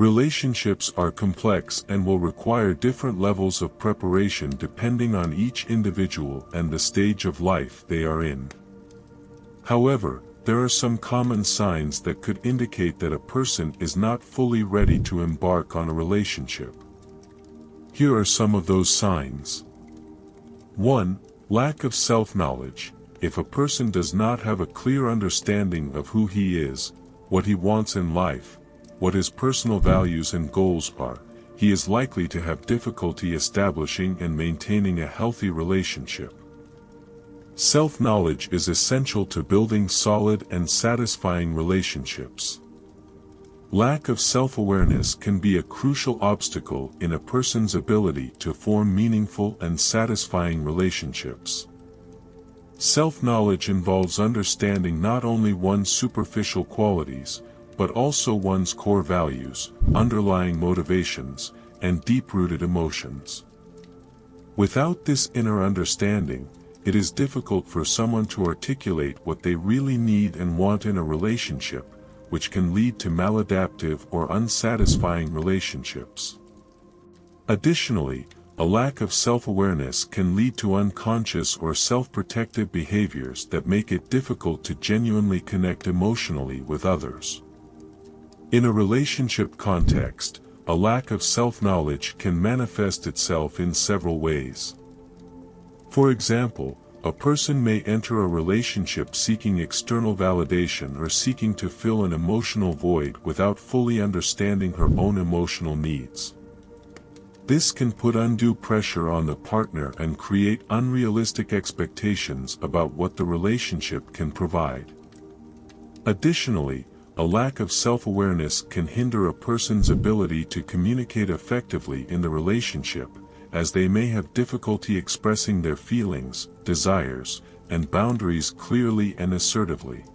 Relationships are complex and will require different levels of preparation depending on each individual and the stage of life they are in. However, there are some common signs that could indicate that a person is not fully ready to embark on a relationship. Here are some of those signs. 1. Lack of self-knowledge. If a person does not have a clear understanding of who he is, what he wants in life, what his personal values and goals are, he is likely to have difficulty establishing and maintaining a healthy relationship. Self-knowledge is essential to building solid and satisfying relationships. Lack of self-awareness can be a crucial obstacle in a person's ability to form meaningful and satisfying relationships. Self-knowledge involves understanding not only one's superficial qualities, but also one's core values, underlying motivations, and deep-rooted emotions. Without this inner understanding, it is difficult for someone to articulate what they really need and want in a relationship, which can lead to maladaptive or unsatisfying relationships. Additionally, a lack of self-awareness can lead to unconscious or self-protective behaviors that make it difficult to genuinely connect emotionally with others. In a relationship context, a lack of self-knowledge can manifest itself in several ways. For example, a person may enter a relationship seeking external validation or seeking to fill an emotional void without fully understanding her own emotional needs. This can put undue pressure on the partner and create unrealistic expectations about what the relationship can provide. Additionally, a lack of self-awareness can hinder a person's ability to communicate effectively in the relationship, as they may have difficulty expressing their feelings, desires, and boundaries clearly and assertively.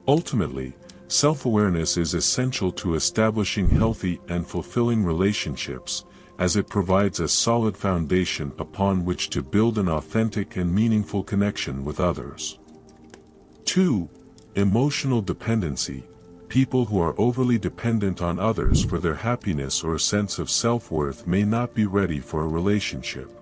Ultimately, self-awareness is essential to establishing healthy and fulfilling relationships, as it provides a solid foundation upon which to build an authentic and meaningful connection with others. 2. Emotional dependency. People who are overly dependent on others for their happiness or sense of self-worth may not be ready for a relationship.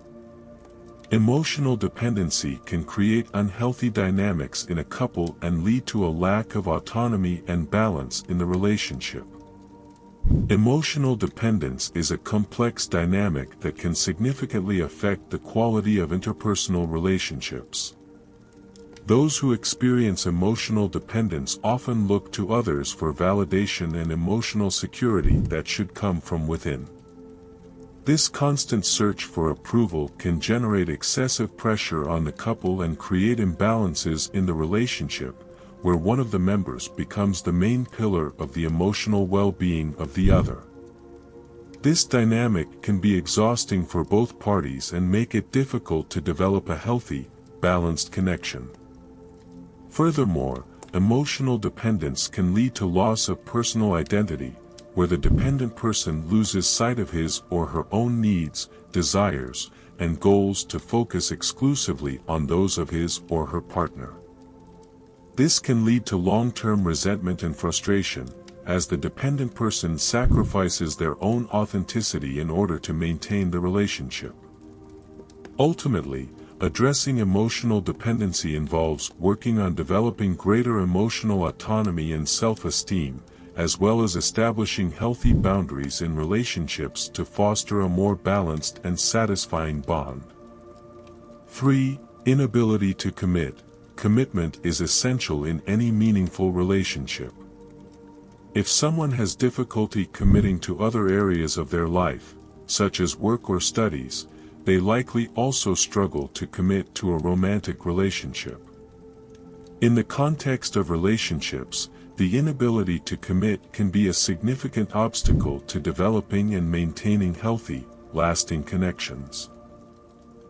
Emotional dependency can create unhealthy dynamics in a couple and lead to a lack of autonomy and balance in the relationship. Emotional dependence is a complex dynamic that can significantly affect the quality of interpersonal relationships. Those who experience emotional dependence often look to others for validation and emotional security that should come from within. This constant search for approval can generate excessive pressure on the couple and create imbalances in the relationship, where one of the members becomes the main pillar of the emotional well-being of the other. This dynamic can be exhausting for both parties and make it difficult to develop a healthy, balanced connection. Furthermore, emotional dependence can lead to loss of personal identity, where the dependent person loses sight of his or her own needs, desires, and goals to focus exclusively on those of his or her partner. This can lead to long-term resentment and frustration, as the dependent person sacrifices their own authenticity in order to maintain the relationship. Ultimately, addressing emotional dependency involves working on developing greater emotional autonomy and self-esteem, as well as establishing healthy boundaries in relationships to foster a more balanced and satisfying bond. 3. Inability to commit. Commitment is essential in any meaningful relationship. If someone has difficulty committing to other areas of their life, such as work or studies, they likely also struggle to commit to a romantic relationship. In the context of relationships, the inability to commit can be a significant obstacle to developing and maintaining healthy, lasting connections.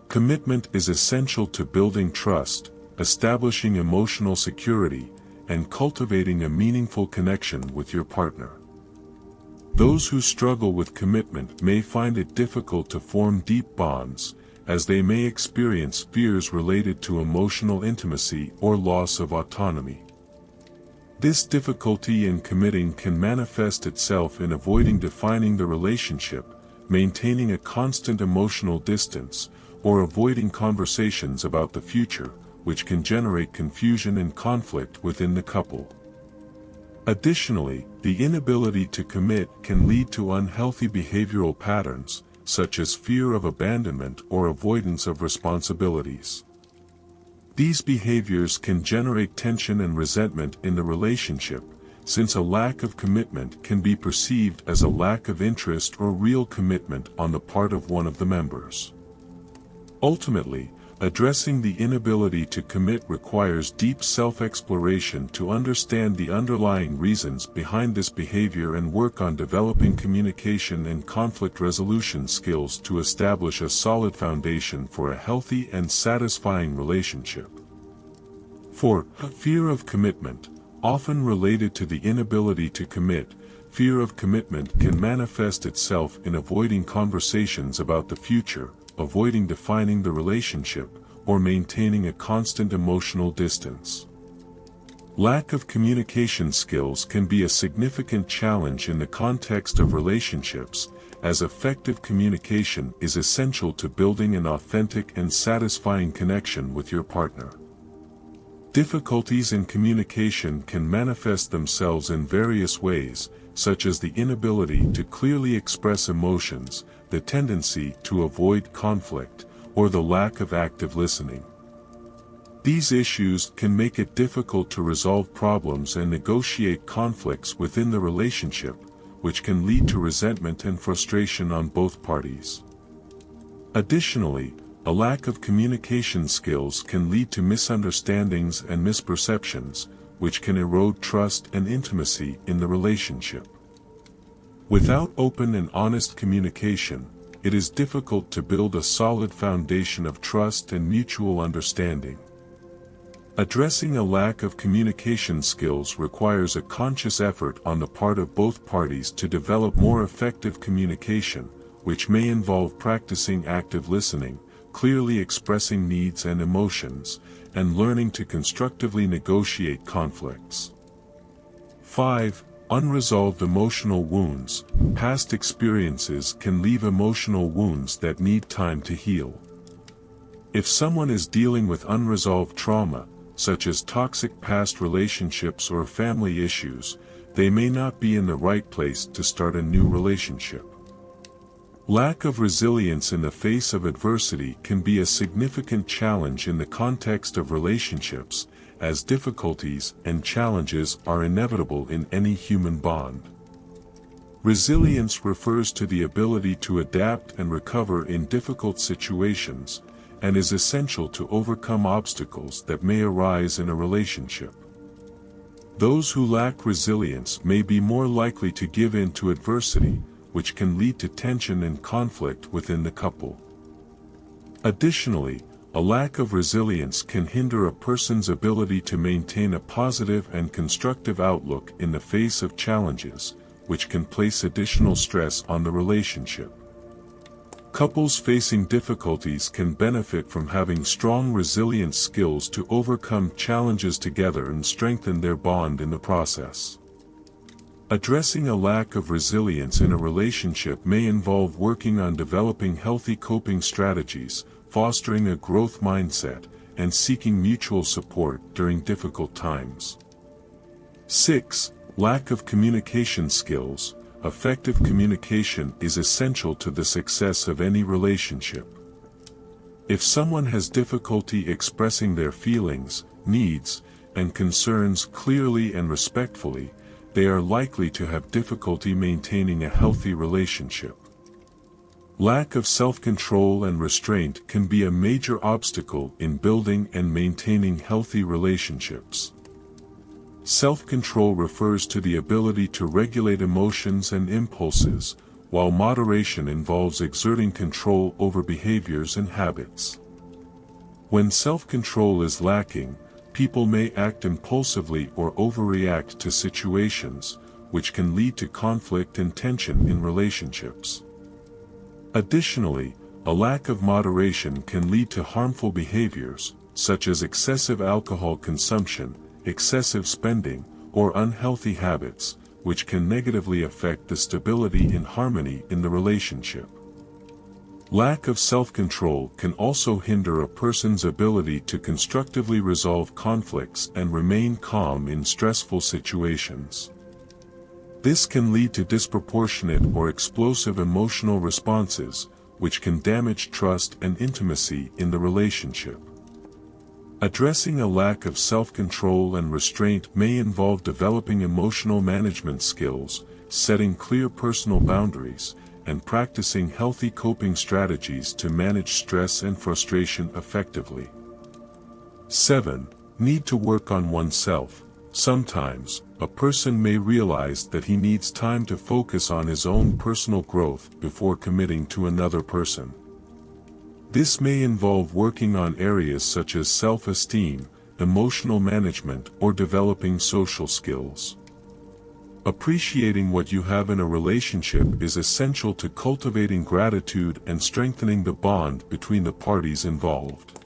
Commitment is essential to building trust, establishing emotional security, and cultivating a meaningful connection with your partner. Those who struggle with commitment may find it difficult to form deep bonds, as they may experience fears related to emotional intimacy or loss of autonomy. This difficulty in committing can manifest itself in avoiding defining the relationship, maintaining a constant emotional distance, or avoiding conversations about the future, which can generate confusion and conflict within the couple. Additionally, the inability to commit can lead to unhealthy behavioral patterns, such as fear of abandonment or avoidance of responsibilities. These behaviors can generate tension and resentment in the relationship, since a lack of commitment can be perceived as a lack of interest or real commitment on the part of one of the members. Ultimately, addressing the inability to commit requires deep self-exploration to understand the underlying reasons behind this behavior and work on developing communication and conflict resolution skills to establish a solid foundation for a healthy and satisfying relationship. 4. Fear of commitment. Often related to the inability to commit, fear of commitment can manifest itself in avoiding conversations about the future, avoiding defining the relationship, or maintaining a constant emotional distance. Lack of communication skills can be a significant challenge in the context of relationships, as effective communication is essential to building an authentic and satisfying connection with your partner. Difficulties in communication can manifest themselves in various ways, such as the inability to clearly express emotions, the tendency to avoid conflict, or the lack of active listening. These issues can make it difficult to resolve problems and negotiate conflicts within the relationship, which can lead to resentment and frustration on both parties. Additionally, a lack of communication skills can lead to misunderstandings and misperceptions, which can erode trust and intimacy in the relationship. Without open and honest communication, it is difficult to build a solid foundation of trust and mutual understanding. Addressing a lack of communication skills requires a conscious effort on the part of both parties to develop more effective communication, which may involve practicing active listening, clearly expressing needs and emotions, and learning to constructively negotiate conflicts. 5. Unresolved emotional wounds. Past experiences can leave emotional wounds that need time to heal. If someone is dealing with unresolved trauma, such as toxic past relationships or family issues, they may not be in the right place to start a new relationship. Lack of resilience in the face of adversity can be a significant challenge in the context of relationships, as difficulties and challenges are inevitable in any human bond. Resilience refers to the ability to adapt and recover in difficult situations, and is essential to overcome obstacles that may arise in a relationship. Those who lack resilience may be more likely to give in to adversity, which can lead to tension and conflict within the couple. Additionally, a lack of resilience can hinder a person's ability to maintain a positive and constructive outlook in the face of challenges, which can place additional stress on the relationship. Couples facing difficulties can benefit from having strong resilience skills to overcome challenges together and strengthen their bond in the process. Addressing a lack of resilience in a relationship may involve working on developing healthy coping strategies, fostering a growth mindset, and seeking mutual support during difficult times. 6. Lack of communication skills. Effective communication is essential to the success of any relationship. If someone has difficulty expressing their feelings, needs, and concerns clearly and respectfully, they are likely to have difficulty maintaining a healthy relationship. Lack of self-control and restraint can be a major obstacle in building and maintaining healthy relationships. Self-control refers to the ability to regulate emotions and impulses, while moderation involves exerting control over behaviors and habits. When self-control is lacking, people may act impulsively or overreact to situations, which can lead to conflict and tension in relationships. Additionally, a lack of moderation can lead to harmful behaviors, such as excessive alcohol consumption, excessive spending, or unhealthy habits, which can negatively affect the stability and harmony in the relationship. Lack of self-control can also hinder a person's ability to constructively resolve conflicts and remain calm in stressful situations. This can lead to disproportionate or explosive emotional responses, which can damage trust and intimacy in the relationship. Addressing a lack of self-control and restraint may involve developing emotional management skills, setting clear personal boundaries, and practicing healthy coping strategies to manage stress and frustration effectively. 7. Need to work on oneself. Sometimes, a person may realize that he needs time to focus on his own personal growth before committing to another person. This may involve working on areas such as self-esteem, emotional management, or developing social skills. Appreciating what you have in a relationship is essential to cultivating gratitude and strengthening the bond between the parties involved.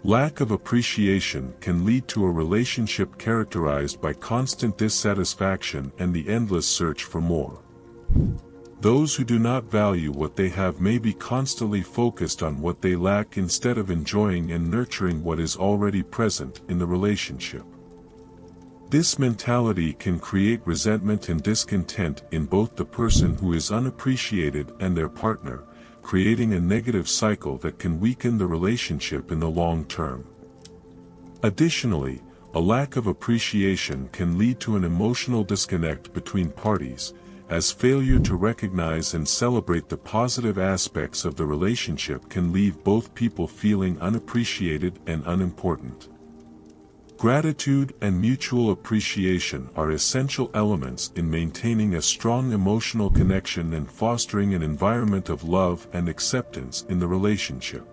Lack of appreciation can lead to a relationship characterized by constant dissatisfaction and the endless search for more. Those who do not value what they have may be constantly focused on what they lack instead of enjoying and nurturing what is already present in the relationship. This mentality can create resentment and discontent in both the person who is unappreciated and their partner, creating a negative cycle that can weaken the relationship in the long term. Additionally, a lack of appreciation can lead to an emotional disconnect between parties, as failure to recognize and celebrate the positive aspects of the relationship can leave both people feeling unappreciated and unimportant. Gratitude and mutual appreciation are essential elements in maintaining a strong emotional connection and fostering an environment of love and acceptance in the relationship.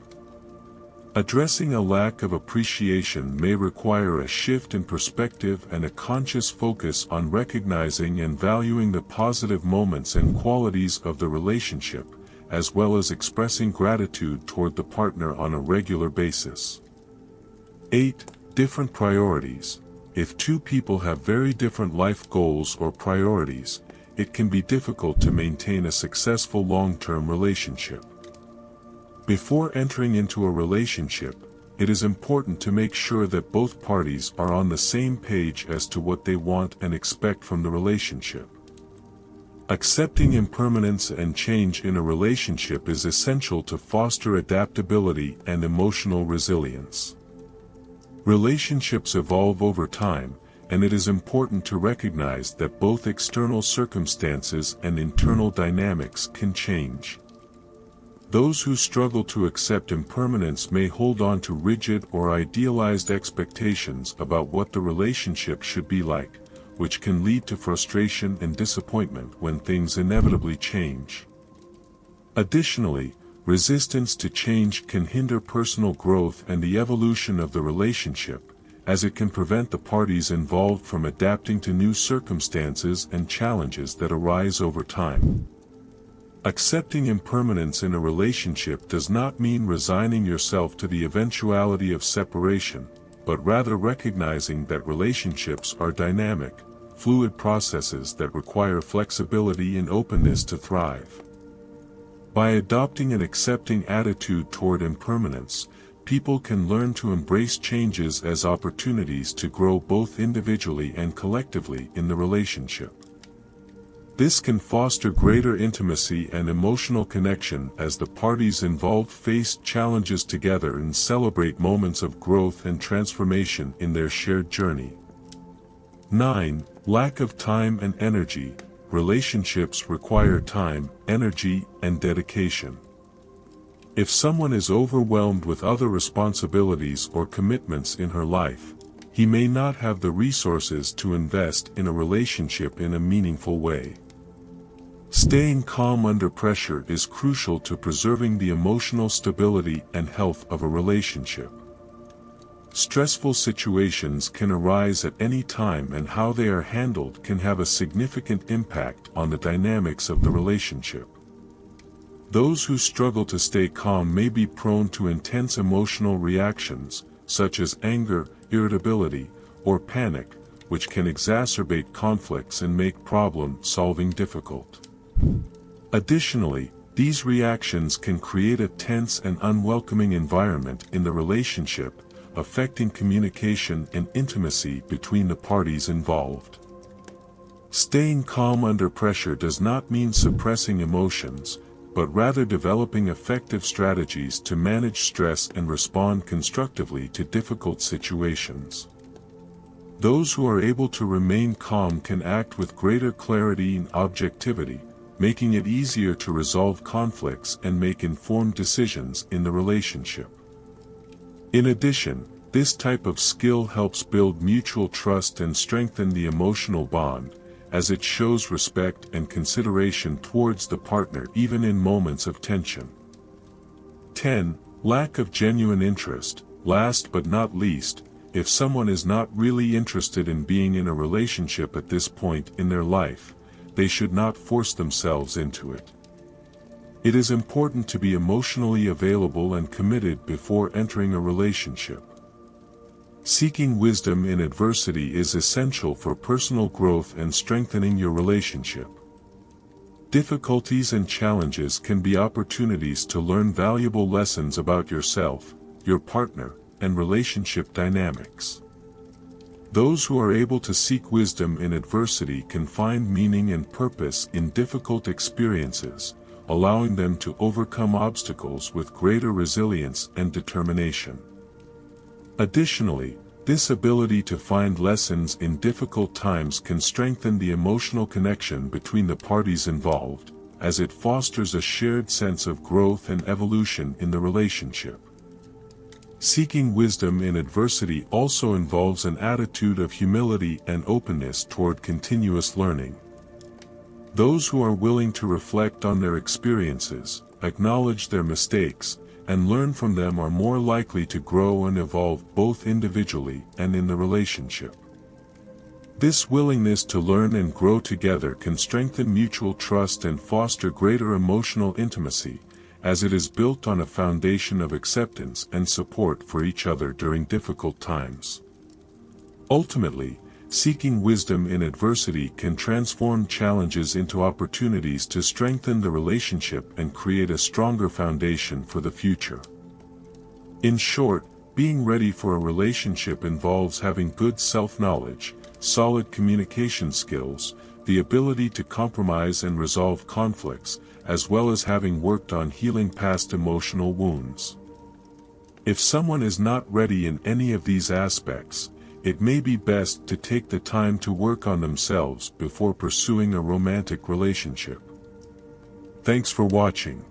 Addressing a lack of appreciation may require a shift in perspective and a conscious focus on recognizing and valuing the positive moments and qualities of the relationship, as well as expressing gratitude toward the partner on a regular basis. 8. Different priorities. If two people have very different life goals or priorities, it can be difficult to maintain a successful long-term relationship. Before entering into a relationship, it is important to make sure that both parties are on the same page as to what they want and expect from the relationship. Accepting impermanence and change in a relationship is essential to foster adaptability and emotional resilience. Relationships evolve over time, and it is important to recognize that both external circumstances and internal dynamics can change. Those who struggle to accept impermanence may hold on to rigid or idealized expectations about what the relationship should be like, which can lead to frustration and disappointment when things inevitably change. Additionally, resistance to change can hinder personal growth and the evolution of the relationship, as it can prevent the parties involved from adapting to new circumstances and challenges that arise over time. Accepting impermanence in a relationship does not mean resigning yourself to the eventuality of separation, but rather recognizing that relationships are dynamic, fluid processes that require flexibility and openness to thrive. By adopting an accepting attitude toward impermanence, people can learn to embrace changes as opportunities to grow both individually and collectively in the relationship. This can foster greater intimacy and emotional connection as the parties involved face challenges together and celebrate moments of growth and transformation in their shared journey. 9. Lack of time and energy. Relationships require time, energy, and dedication. If someone is overwhelmed with other responsibilities or commitments in her life, he may not have the resources to invest in a relationship in a meaningful way. Staying calm under pressure is crucial to preserving the emotional stability and health of a relationship. Stressful situations can arise at any time, and how they are handled can have a significant impact on the dynamics of the relationship. Those who struggle to stay calm may be prone to intense emotional reactions, such as anger, irritability, or panic, which can exacerbate conflicts and make problem-solving difficult. Additionally, these reactions can create a tense and unwelcoming environment in the relationship, affecting communication and intimacy between the parties involved. Staying calm under pressure does not mean suppressing emotions, but rather developing effective strategies to manage stress and respond constructively to difficult situations. Those who are able to remain calm can act with greater clarity and objectivity, making it easier to resolve conflicts and make informed decisions in the relationship. In addition, this type of skill helps build mutual trust and strengthen the emotional bond, as it shows respect and consideration towards the partner even in moments of tension. 10. Lack of genuine interest. Last but not least, if someone is not really interested in being in a relationship at this point in their life, they should not force themselves into it. It is important to be emotionally available and committed before entering a relationship. Seeking wisdom in adversity is essential for personal growth and strengthening your relationship. Difficulties and challenges can be opportunities to learn valuable lessons about yourself, your partner, and relationship dynamics. Those who are able to seek wisdom in adversity can find meaning and purpose in difficult experiences, allowing them to overcome obstacles with greater resilience and determination. Additionally, this ability to find lessons in difficult times can strengthen the emotional connection between the parties involved, as it fosters a shared sense of growth and evolution in the relationship. Seeking wisdom in adversity also involves an attitude of humility and openness toward continuous learning. Those who are willing to reflect on their experiences, acknowledge their mistakes, and learn from them are more likely to grow and evolve both individually and in the relationship. This willingness to learn and grow together can strengthen mutual trust and foster greater emotional intimacy, as it is built on a foundation of acceptance and support for each other during difficult times. Ultimately, seeking wisdom in adversity can transform challenges into opportunities to strengthen the relationship and create a stronger foundation for the future. In short, being ready for a relationship involves having good self-knowledge, solid communication skills, the ability to compromise and resolve conflicts, as well as having worked on healing past emotional wounds. If someone is not ready in any of these aspects, it may be best to take the time to work on themselves before pursuing a romantic relationship. Thanks for watching.